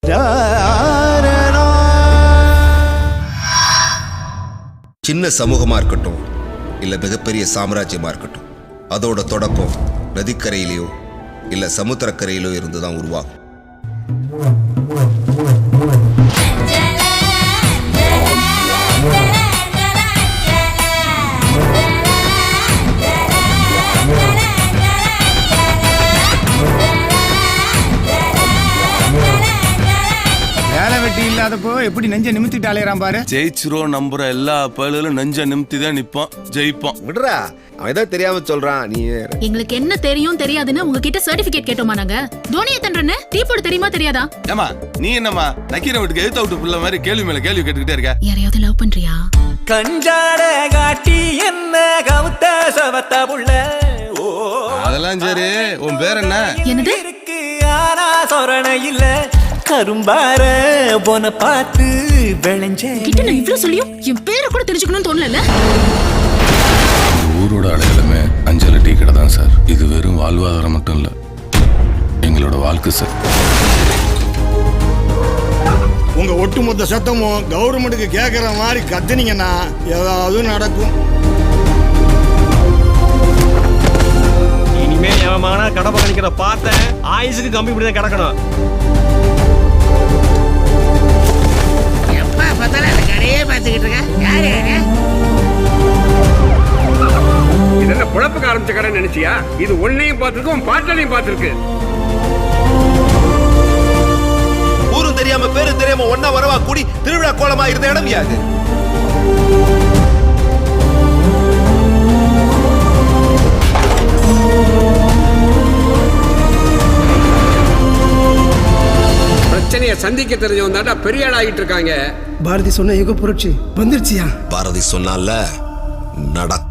சின்ன சமூகமா இருக்கட்டும் இல்ல மிகப்பெரிய சாம்ராஜ்யமா இருக்கட்டும், அதோட தொடக்கம் நதிக்கரையிலோ இல்ல சமுத்திரக்கரையிலோ இருந்துதான் உருவாகும். இல்லாதப்போ எப்படி நெஞ்ச நிமித்திட்டு அலையறான் பாரு. ஜெயிச்சிரும் நம்புற எல்லா பயலும் நெஞ்ச நிமித்தி தான் நிப்போம், ஜெயிப்போம். விடுறா, அவன் ஏதோ தெரியாம சொல்றான். நீ எங்களுக்கு என்ன தெரியும் தெரியாதுன்னு உங்ககிட்ட சர்டிபிகேட் கேட்டோமா நாங்க? தோனியை தண்டறன்னு டீ போட தெரியுமா தெரியாதா? ஏமா நீ என்னமா நக்கீர வீட்டுக்கு எழுத்து விட்டு புள்ள மாதிரி கேள்வி மேல கேள்வி கேட்டுக்கிட்டே இருக்க? யாரையாவது லவ் பண்றியா? கஞ்சாட காட்டி என்ன கவுத்த சவத்த புள்ள. அதெல்லாம் சரி, உன் பேர் என்ன? என்னது? இருக்கு ஆனா சொரண இல்ல, கரும்பார போன பார்த்து விளைஞ்சே. கிட்ட நான் இவ்ளோ சொல்லியும் என் பேரை கூட தெரிஞ்சுக்கணும்னு தோணல. ஊரோட அடையாளமே அஞ்சலி டீ கடை தான் சார். இது வெறும் வாழ்வாதாரம் மட்டும் இல்ல, எங்களோட வாழ்க்கை சார். உங்க ஒட்டுமொத்த சத்தமும் கவர்மெண்ட்டுக்கு கேட்கற மாதிரி கத்துனீங்கன்னா ஏதாவது நடக்கும். இனிமே எவமான கடப்ப கணிக்கிற பார்த்தேன் ஆயுசுக்கு கம்பி இப்படி தான் கிடக்கணும். குழப்பக்க ஆரம்பிச்ச கடை நினைச்சியா? இது ஒன்னையும் பார்த்திருக்கு, உன் பாட்டனையும் பார்த்திருக்கு. ஊரும் தெரியாம பேரும் தெரியாம ஒன்னா வரவா கூடி திருவிழா கோலமா இருந்த இடம் யாது? பிரச்சனையை சந்திக்க தெரிஞ்சவன் தாண்டா பெரிய ஆள் ஆகிட்டு இருக்காங்க. பாரதி சொன்ன யுக புரட்சி வந்துருச்சியா? பாரதி சொன்னால நடக்கும்.